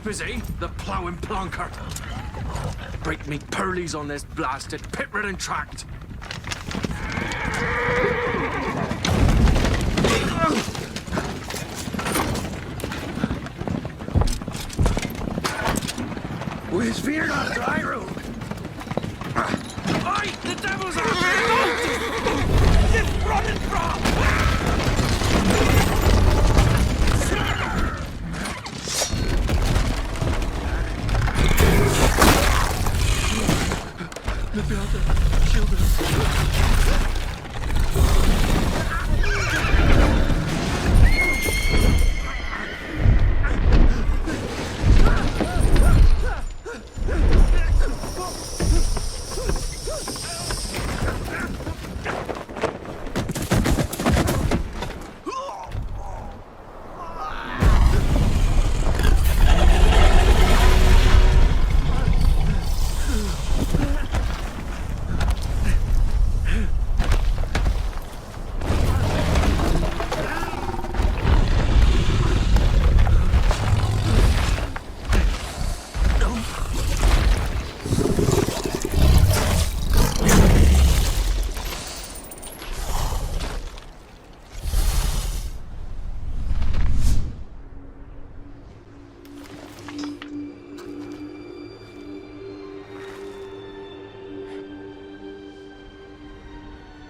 sheep, is he? The ploughing plonker. Break me pearlies on this blasted pit-ridden tract. Where's fear not dry road? Oi! The devil's out there! This running from! Maybe I'll shield him.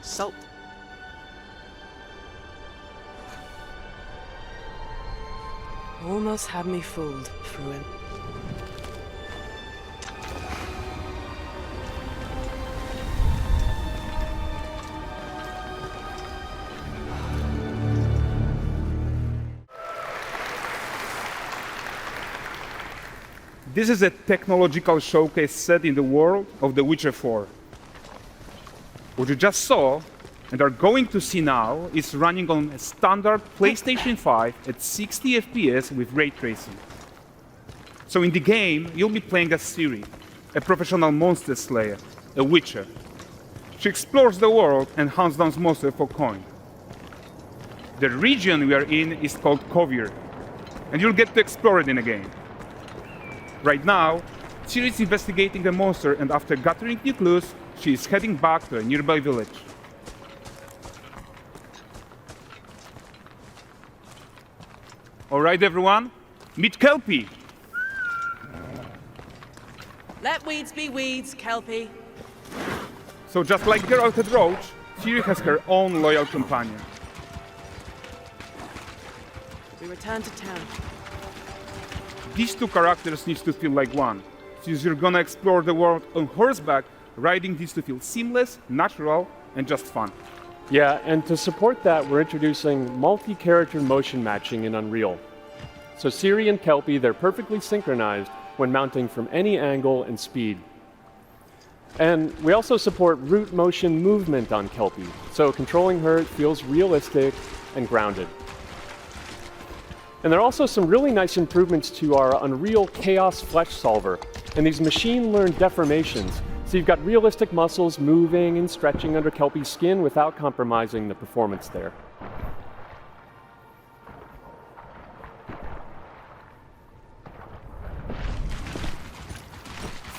Salt. Almost had me fooled, Fruin. This is a technological showcase set in the world of The Witcher 4. What you just saw, and are going to see now, is running on a standard PlayStation 5 at 60 FPS with ray tracing. So in the game, you'll be playing as Ciri, a professional monster slayer, a witcher. She explores the world and hunts down monsters for coin. The region we are in is called Kovir, and you'll get to explore it in the game. Right now, Ciri is investigating the monster, and after gathering new clues, she is heading back to a nearby village. All right, everyone, meet Kelpie. Let weeds be weeds, Kelpie. So just like Geralt had Roach, Ciri has her own loyal companion. We return to town. These two characters need to feel like one. Since you're gonna explore the world on horseback, riding needs to feel seamless, natural, and just fun. Yeah, and to support that, we're introducing multi-character motion matching in Unreal. So Ciri and Kelpie, they're perfectly synchronized when mounting from any angle and speed. And we also support root motion movement on Kelpie, so controlling her feels realistic and grounded. And there are also some really nice improvements to our Unreal Chaos Flesh Solver and these machine-learned deformations. So you've got realistic muscles moving and stretching under Kelpie's skin without compromising the performance there.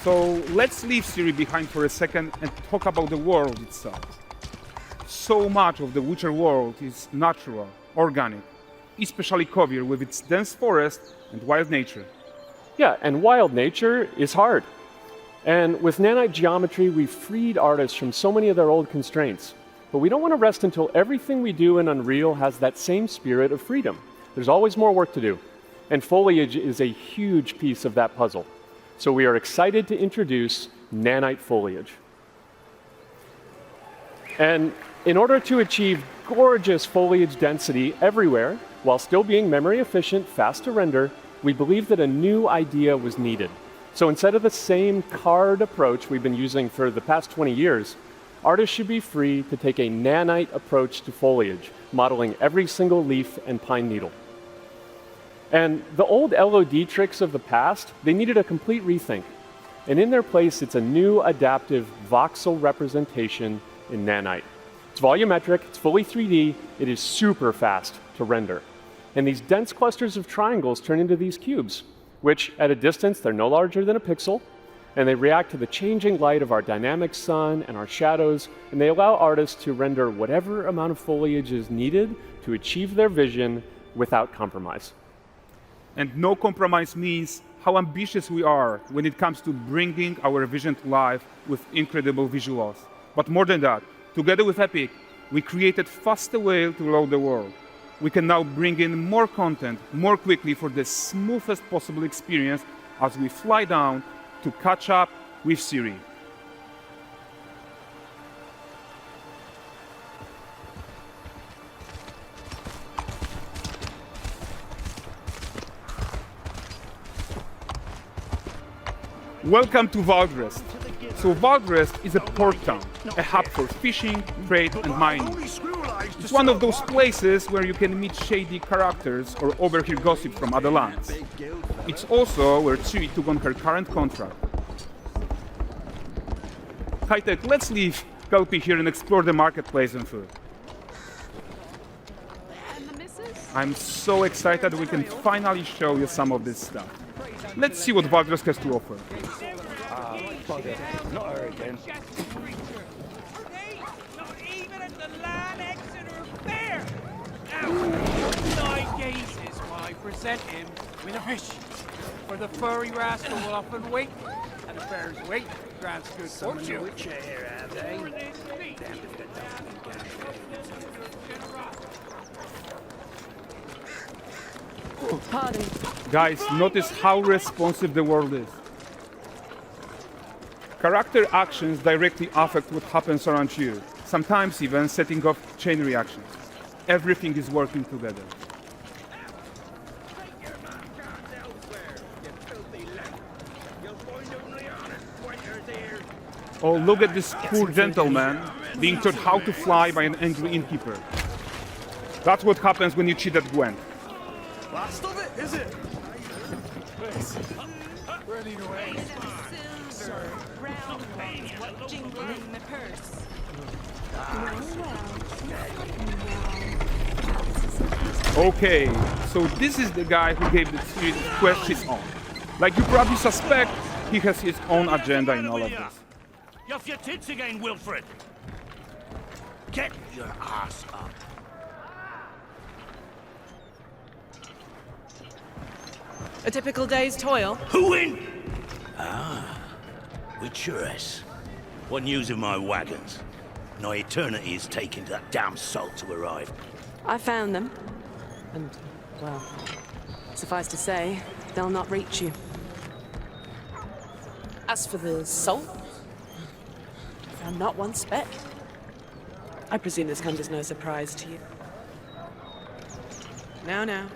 So let's leave Ciri behind for a second and talk about the world itself. So much of the Witcher world is natural, organic, especially Kovir with its dense forest and wild nature. Yeah, and wild nature is hard. And with nanite geometry, we've freed artists from so many of their old constraints. But we don't want to rest until everything we do in Unreal has that same spirit of freedom. There's always more work to do. And foliage is a huge piece of that puzzle. So we are excited to introduce nanite foliage. And in order to achieve gorgeous foliage density everywhere, while still being memory efficient, fast to render, we believe that a new idea was needed. So instead of the same card approach we've been using for the past 20 years, artists should be free to take a nanite approach to foliage, modeling every single leaf and pine needle. And the old LOD tricks of the past, they needed a complete rethink. And in their place, it's a new adaptive voxel representation in nanite. It's volumetric, it's fully 3D, it is super fast to render. And these dense clusters of triangles turn into these cubes. which at a distance, they're no larger than a pixel, and they react to the changing light of our dynamic sun and our shadows, and they allow artists to render whatever amount of foliage is needed to achieve their vision without compromise. And no compromise means how ambitious we are when it comes to bringing our vision to life with incredible visuals. But more than that, together with Epic, we created faster way to load the world. We can now bring in more content more quickly for the smoothest possible experience as we fly down to catch up with Siri. Welcome to Valdrest. So Valdrest is a port town, a hub for fishing, trade and mining. It's one of those places where you can meet shady characters or overhear gossip from other lands. It's also where Ciri took on her current contract. High-tech, let's leave Kelpie here and explore the marketplace and food. I'm so excited we can finally show you some of this stuff. Let's see what Valdrest has to offer. Not her again. Not even at the Land Exeter Fair! Now, 9 gazes while I present him with a fish. For the furry rascal will often wait, and the fair's weight grants good fortune. Pardon. Guys, notice how responsive the world is. Character actions directly affect what happens around you, sometimes even setting off chain reactions. Everything is working together. Oh, look at this poor gentleman being taught how to fly by an angry innkeeper. That's what happens when you cheat at Gwent. Last of it, is it? Ready to aim. Okay, so this is the guy who gave the series quest his own. Like you probably suspect, he has his own agenda in all of this. You're off your tits again, Wilfred. Get your ass up. A typical day's toil. Who in? Ah, Witcheress. What news of my wagons? No eternity is taking that damn salt to arrive. I found them. And, well, suffice to say, they'll not reach you. As for the salt, I found not one speck. I presume this comes as no surprise to you. Now.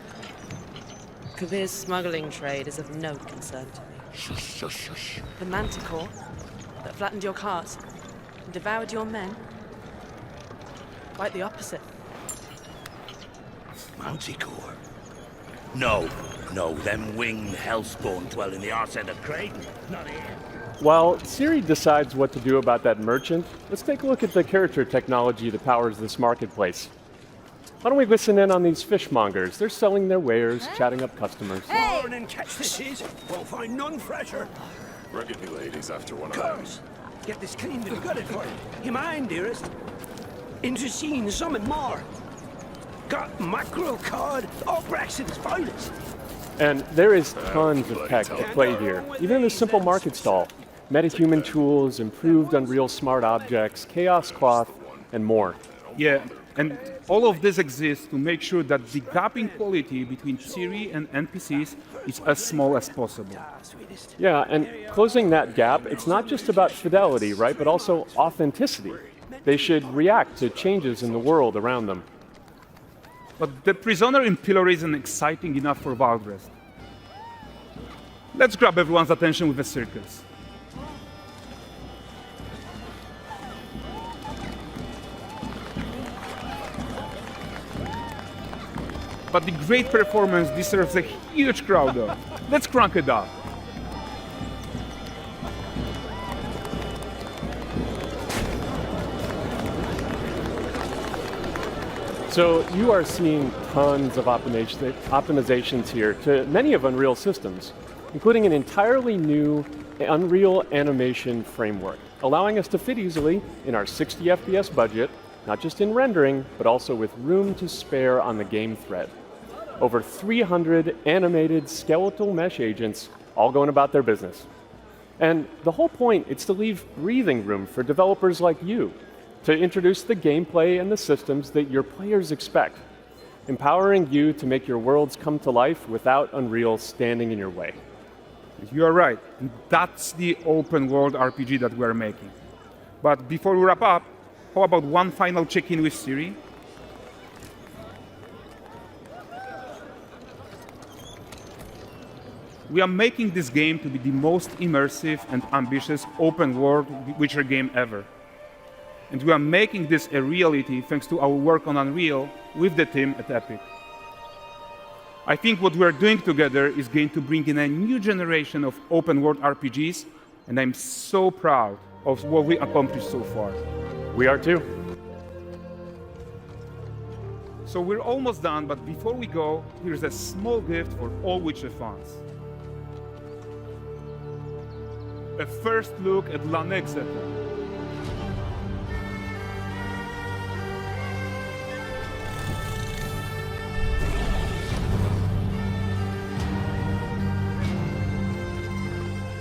Kavir's smuggling trade is of no concern to me. Shush, shush, shush. The manticore that flattened your cart and devoured your men? Quite the opposite. Manticore? No, them winged hellspawn dwell in the arse end of Creighton. Not here. While Ciri decides what to do about that merchant, let's take a look at the character technology that powers this marketplace. Why don't we listen in on these fishmongers? They're selling their wares, chatting up customers. Morning, catch fishes. Won't find none fresher. Rugged me ladies after one of them. Course. Get this cleaned and gutted for you. You mind, dearest? Into seeing something more. Got mackerel cod, all Braxton's finest. And there is tons of tech at play here, even in this simple market stall. Metahuman tools, improved Unreal smart objects, chaos cloth, and more. Yeah, and all of this exists to make sure that the gap in quality between Ciri and NPCs is as small as possible. Yeah, and closing that gap, it's not just about fidelity, right, but also authenticity. They should react to changes in the world around them. But the prisoner in Pillory isn't exciting enough for Valdrest. Let's grab everyone's attention with a circus. But the great performance deserves a huge crowd though. Let's crank it up. So you are seeing tons of optimizations here to many of Unreal systems. including an entirely new Unreal animation framework, allowing us to fit easily in our 60 FPS budget, not just in rendering, but also with room to spare on the game thread. Over 300 animated skeletal mesh agents all going about their business. And the whole point is to leave breathing room for developers like you to introduce the gameplay and the systems that your players expect, empowering you to make your worlds come to life without Unreal standing in your way. You are right. That's the open world RPG that we're making. But before we wrap up, how about one final check-in with Siri? We are making this game to be the most immersive and ambitious open world Witcher game ever. And we are making this a reality thanks to our work on Unreal with the team at Epic. I think what we're doing together is going to bring in a new generation of open world RPGs, and I'm so proud of what we accomplished so far. We are too. So we're almost done, but before we go, here's a small gift for all Witcher fans. A first look at Lanexeter.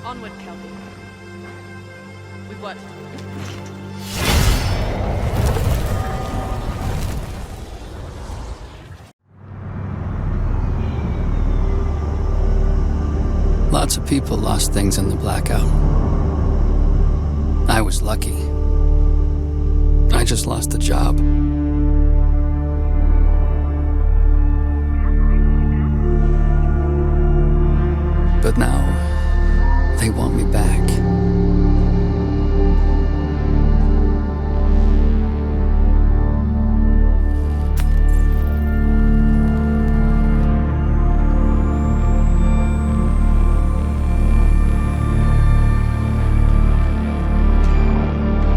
Onward, Kelby. With what? Lots of people lost things in the blackout. I was lucky. I just lost the job. But now, they want me back.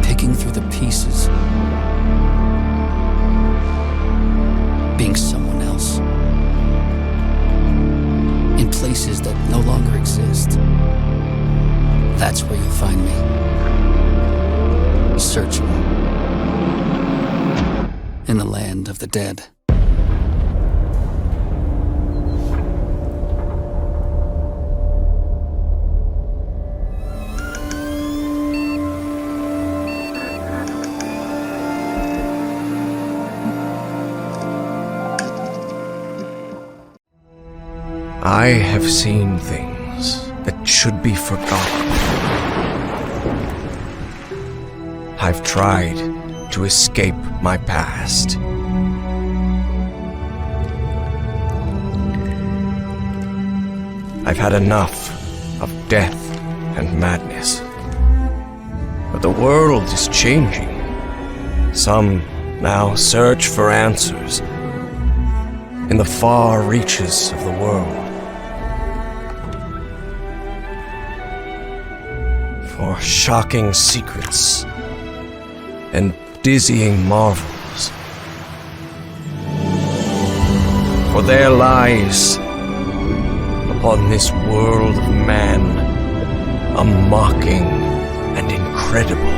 Picking through the pieces. Being someone else. In places that no longer exist. That's where you'll find me. Searching. In the land of the dead. I have seen things that should be forgotten. I've tried to escape my past. I've had enough of death and madness. But the world is changing. Some now search for answers in the far reaches of the world. For shocking secrets and dizzying marvels. For there lies upon this world of man a mocking and incredible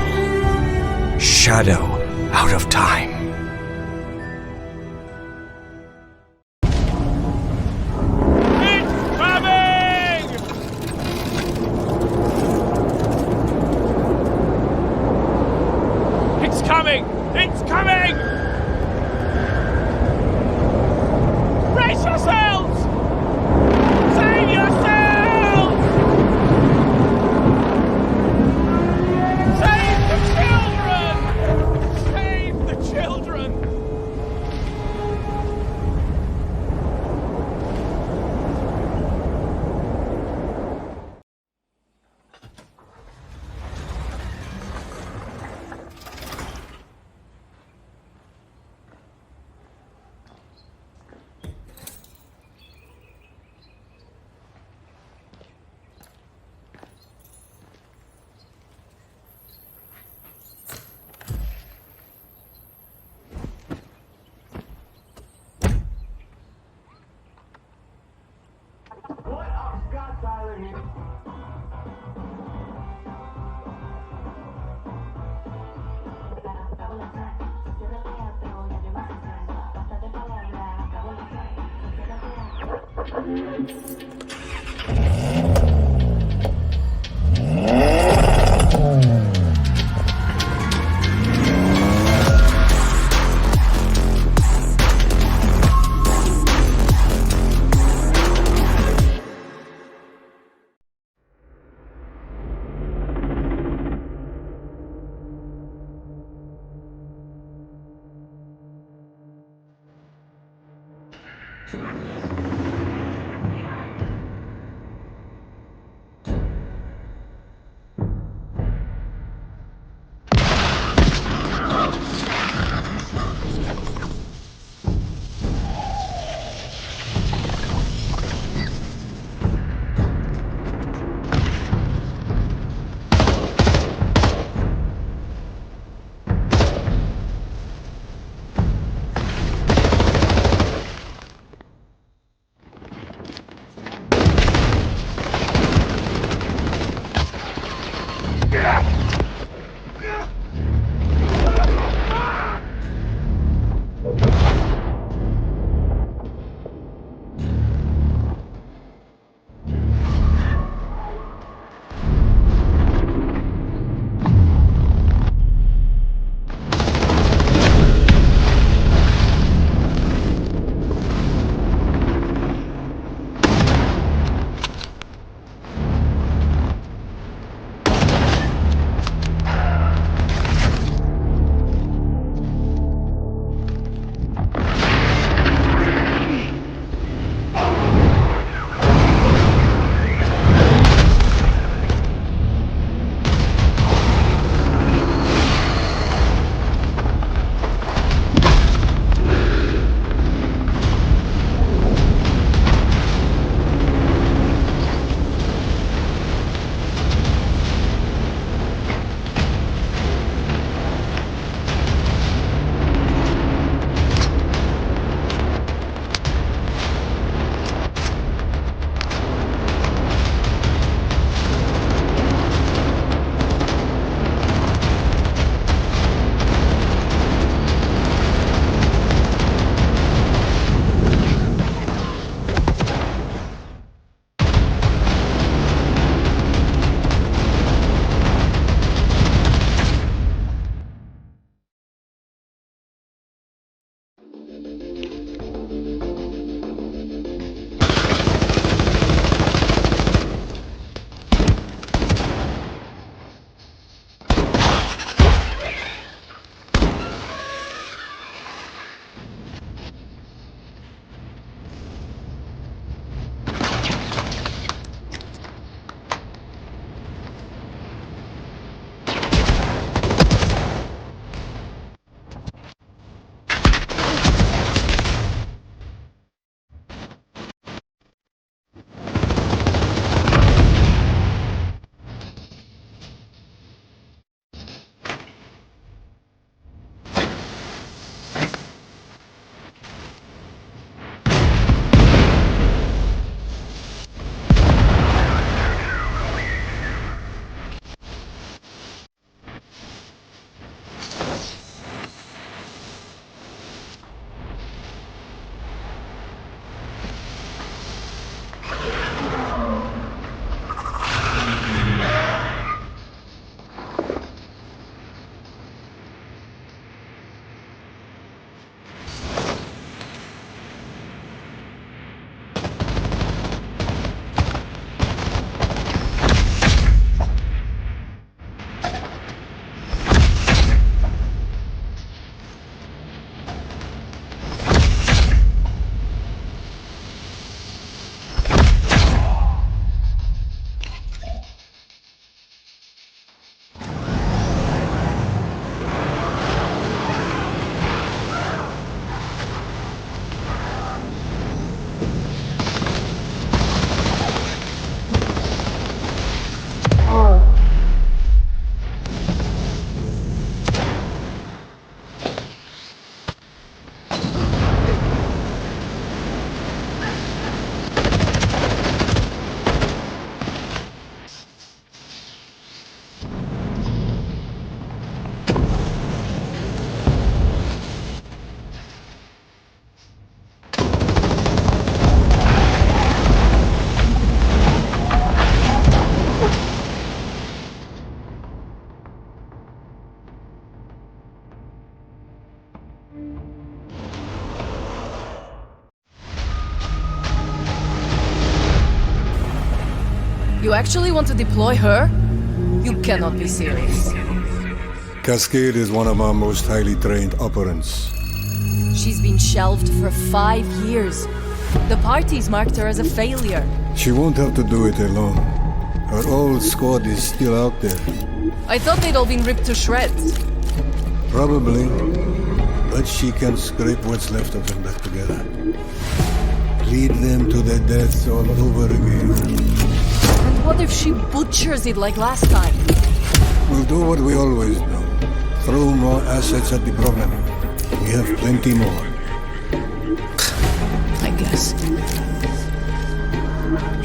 shadow out of time. You actually want to deploy her? You cannot be serious. Cascade is one of our most highly trained operants. She's been shelved for 5 years. The parties marked her as a failure. She won't have to do it alone. Her old squad is still out there. I thought they'd all been ripped to shreds. Probably. But she can scrape what's left of them back together. Lead them to their deaths all over again. And what if she butchers it like last time? We'll do what we always do. Throw more assets at the problem. We have plenty more. I guess.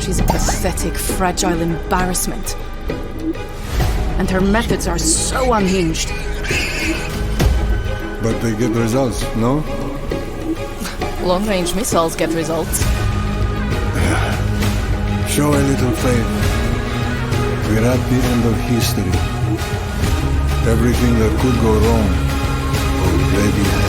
She's a pathetic, fragile embarrassment. And her methods are so unhinged. But they get results, no? Long-range missiles get results. Show a little faith. We're at the end of history. Everything that could go wrong already has.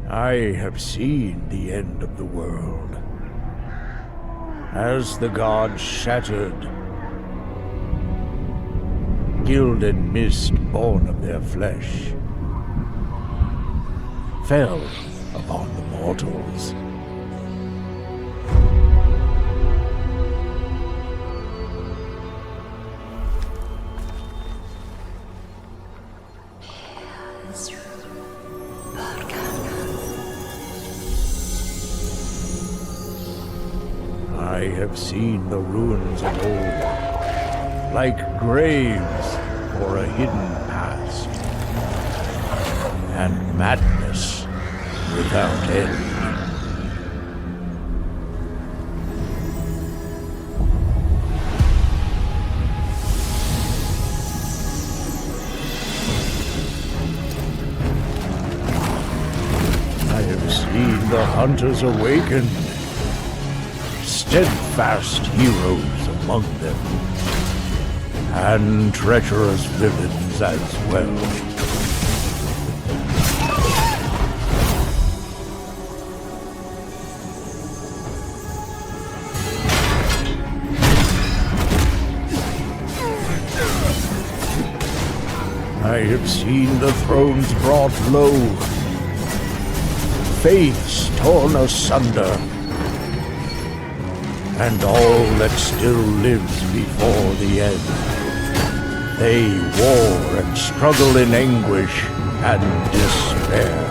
I have seen the end of the world. As the gods shattered, gilded mist born of their flesh fell upon the mortals. I have seen the ruins of old, like graves for a hidden past, and madness without end. I have seen the hunters awaken, steadfast heroes among them, and treacherous villains as well. I have seen the thrones brought low, faiths torn asunder, and all that still lives before the end. They war and struggle in anguish and despair.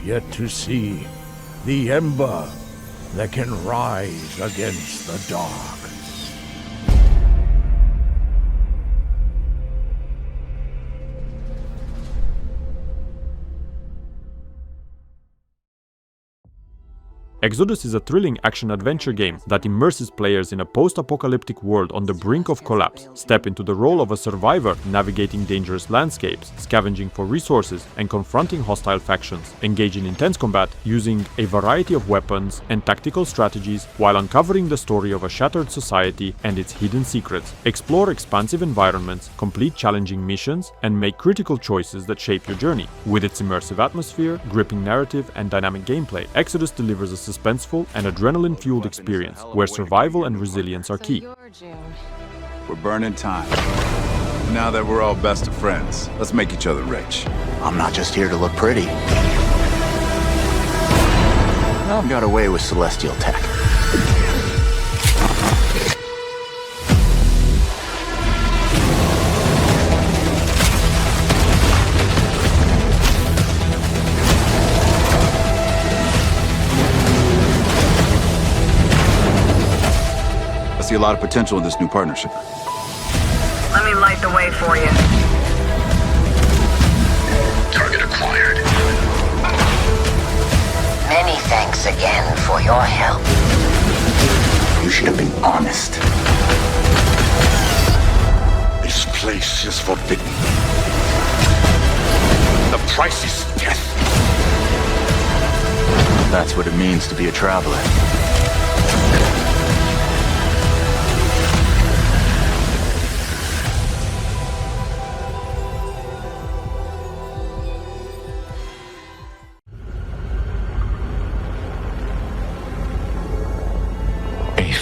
yet to see the ember that can rise against the dark. Exodus is a thrilling action-adventure game that immerses players in a post-apocalyptic world on the brink of collapse. Step into the role of a survivor, navigating dangerous landscapes, scavenging for resources, and confronting hostile factions. Engage in intense combat using a variety of weapons and tactical strategies while uncovering the story of a shattered society and its hidden secrets. Explore expansive environments, complete challenging missions, and make critical choices that shape your journey. With its immersive atmosphere, gripping narrative, and dynamic gameplay, Exodus delivers a suspenseful and adrenaline-fueled experience where survival and resilience are key. We're burning time. Now that we're all best of friends, let's make each other rich. I'm not just here to look pretty. I've got away with celestial tech. I see a lot of potential in this new partnership. Let me light the way for you. Target acquired. Many thanks again for your help. You should have been honest. This place is forbidden. The price is death. That's what it means to be a traveler.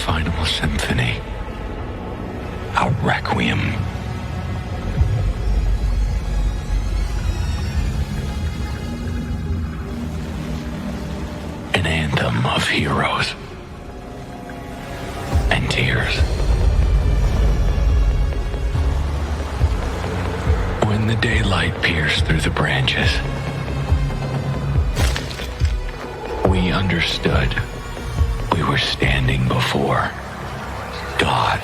Final symphony, a requiem. An anthem of heroes and tears. When the daylight pierced through the branches, we understood we were standing before God.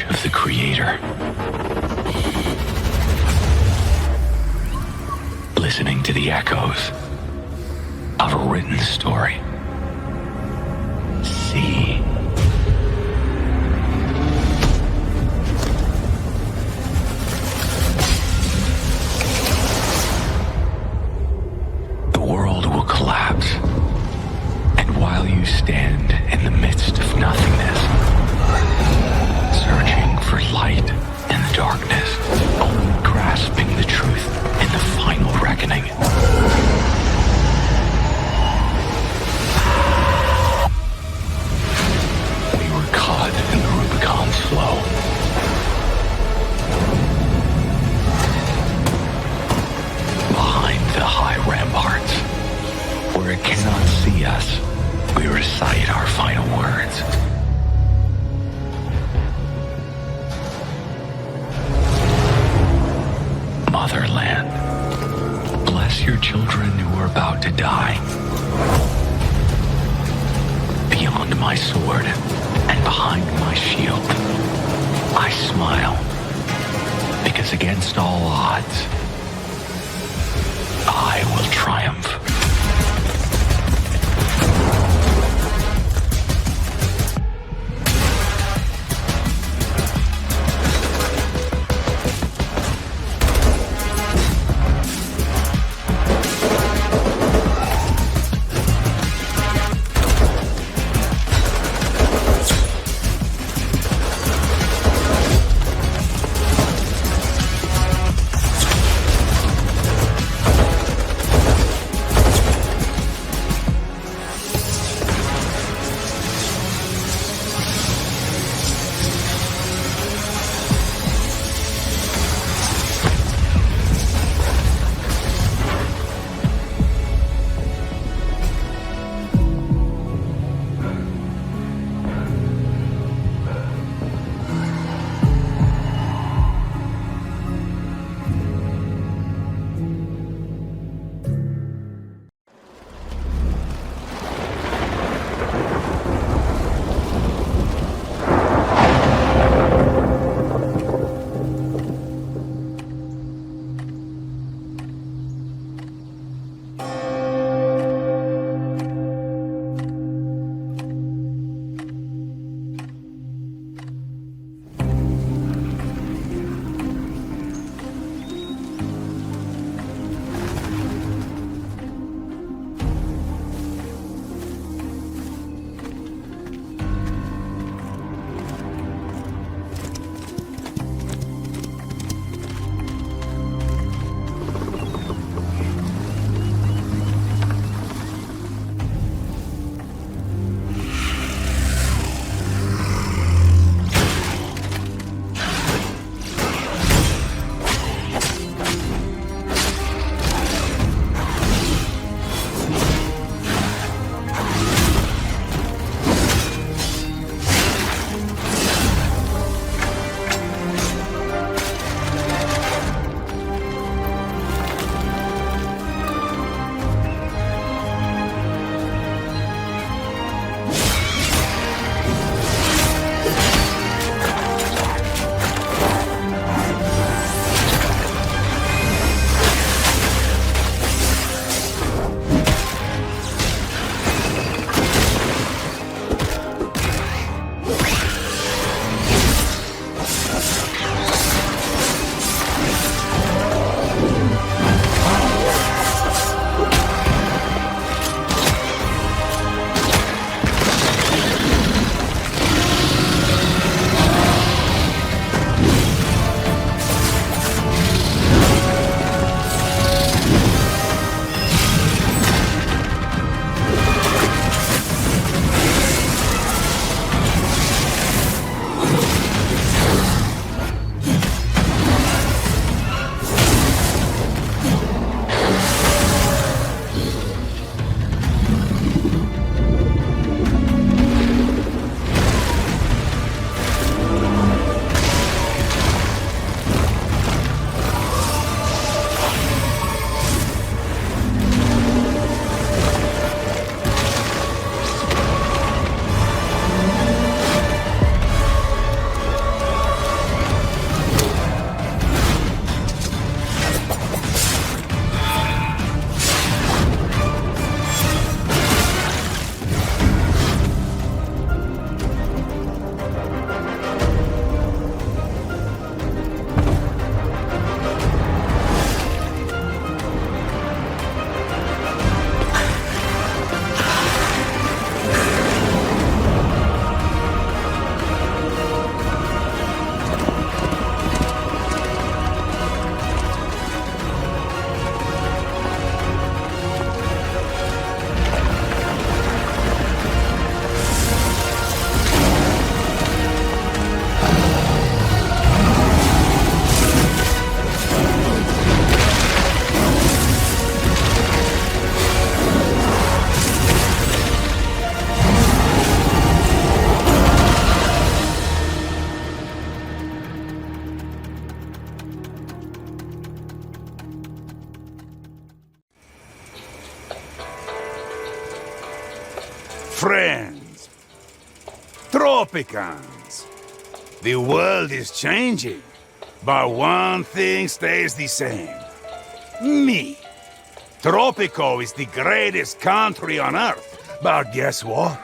Of the Creator. Listening to the echoes of a written story. See. The world will collapse, and while you stand in the midst of nothingness, searching for light in the darkness, only grasping the truth in the final reckoning. We were caught in the Rubicon's flow. Behind the high ramparts, where it cannot see us, we recite our final words. Motherland, bless your children who are about to die. Beyond my sword and behind my shield, I smile, because against all odds, I will triumph. Tropicans. The world is changing, but one thing stays the same. Me. Tropico is the greatest country on Earth, but guess what?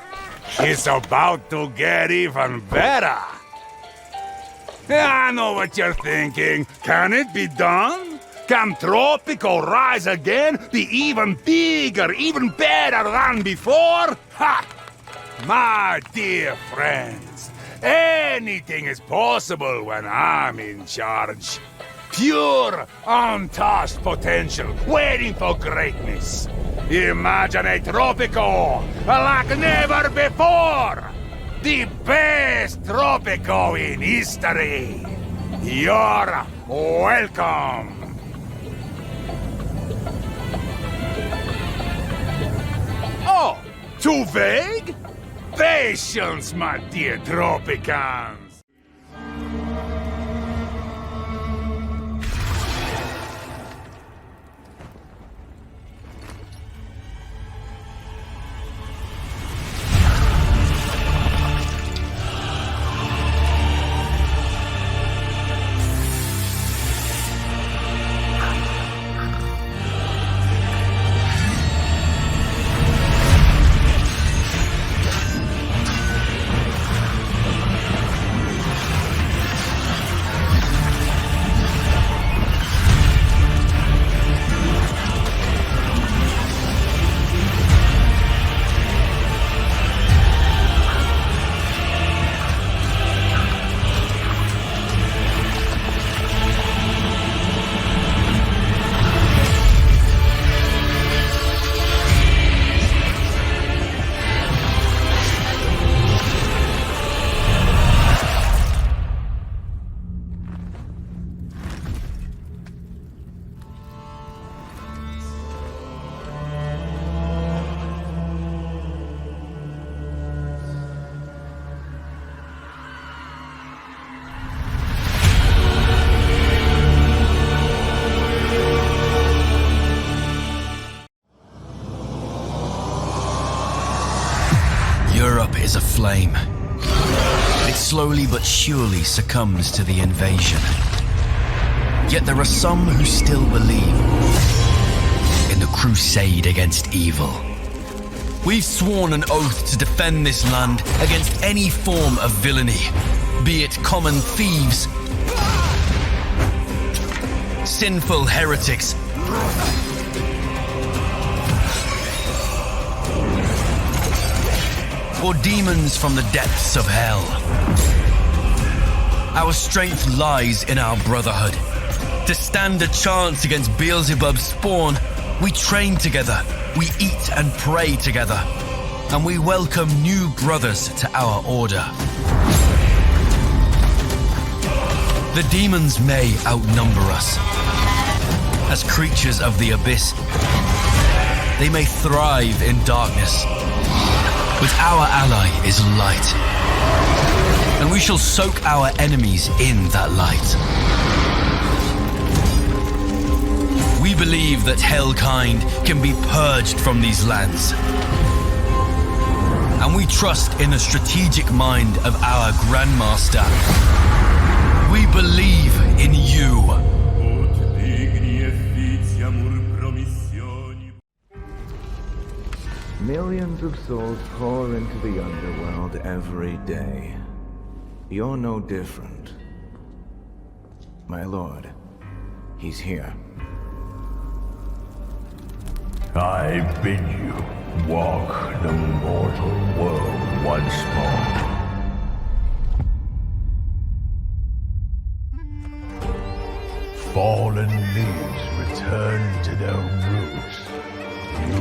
It's about to get even better. I know what you're thinking. Can it be done? Can Tropico rise again? Be even bigger, even better than before? Ha! My dear friends, anything is possible when I'm in charge. Pure, untouched potential, waiting for greatness. Imagine a Tropico like never before! The best Tropico in history! You're welcome! Oh, too vague? Patience, my dear Tropicans! Is aflame. It slowly but surely succumbs to the invasion. Yet there are some who still believe in the crusade against evil. We've sworn an oath to defend this land against any form of villainy, be it common thieves, sinful heretics, or demons from the depths of hell. Our strength lies in our brotherhood. To stand a chance against Beelzebub's spawn, we train together, we eat and pray together, and we welcome new brothers to our order. The demons may outnumber us. As creatures of the abyss, they may thrive in darkness. But our ally is light, and we shall soak our enemies in that light. We believe that Hellkind can be purged from these lands, and we trust in the strategic mind of our Grandmaster. We believe in you. Millions of souls pour into the underworld every day. You're no different. My lord, he's here. I bid you walk the mortal world once more. Fallen leaves return to their roots. You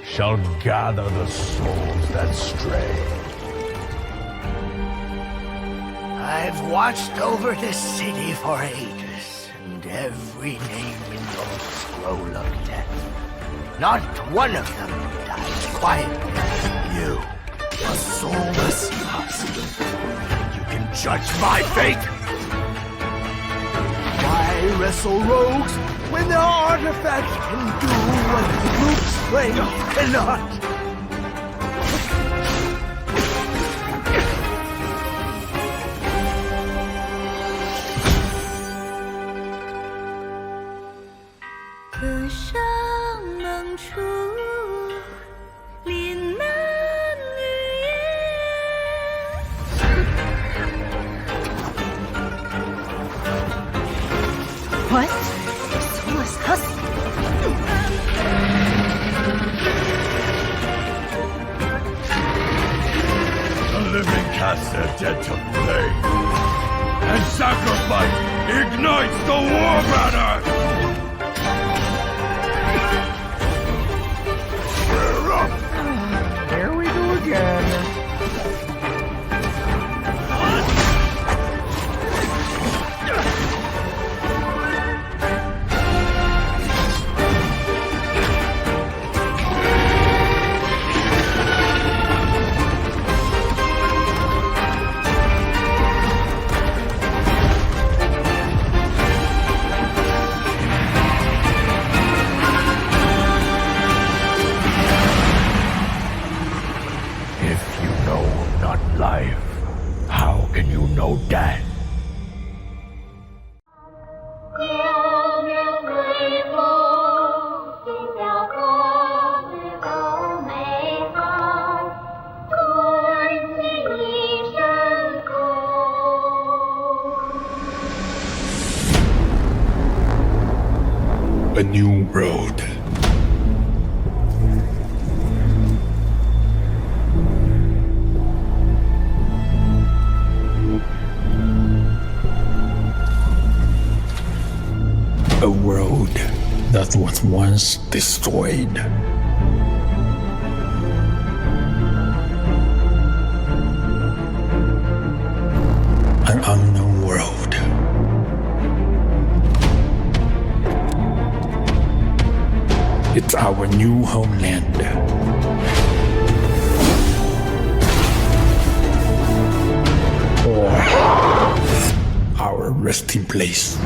shall gather the souls that stray. I've watched over this city for ages, and every name in your scroll of death. Not one of them dies quietly. You, a soulless husk. You can judge my fate! Why wrestle rogues when their artifact can do what brute strength cannot? What? Soulless husk? The living cast their dead to flame, and sacrifice ignites the war banner! Here we go again. Death. A new road. A road that was once destroyed. An unknown world. It's our new homeland. Or our resting place.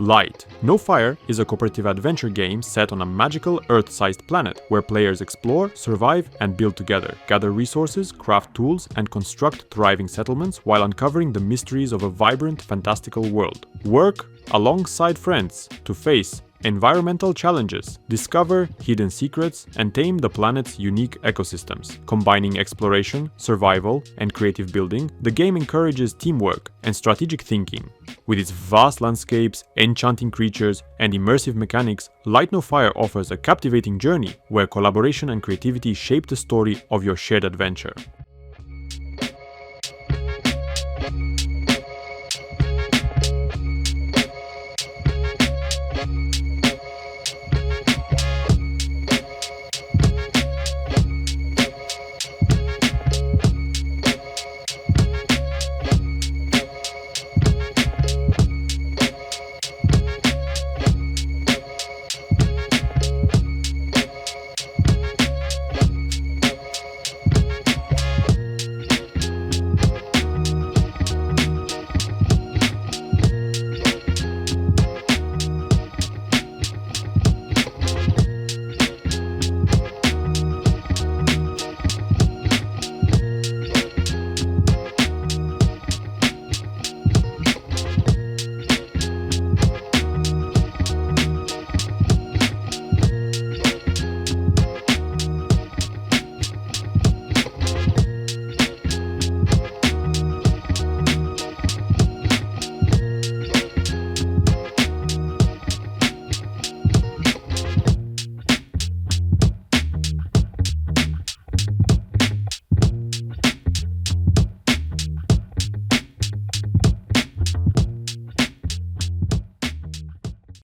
Light No Fire is a cooperative adventure game set on a magical Earth-sized planet where players explore, survive, and build together, gather resources, craft tools, and construct thriving settlements while uncovering the mysteries of a vibrant, fantastical world. Work alongside friends to face environmental challenges, discover hidden secrets, and tame the planet's unique ecosystems. Combining exploration, survival, and creative building, the game encourages teamwork and strategic thinking. With its vast landscapes, enchanting creatures, and immersive mechanics, Light No Fire offers a captivating journey where collaboration and creativity shape the story of your shared adventure.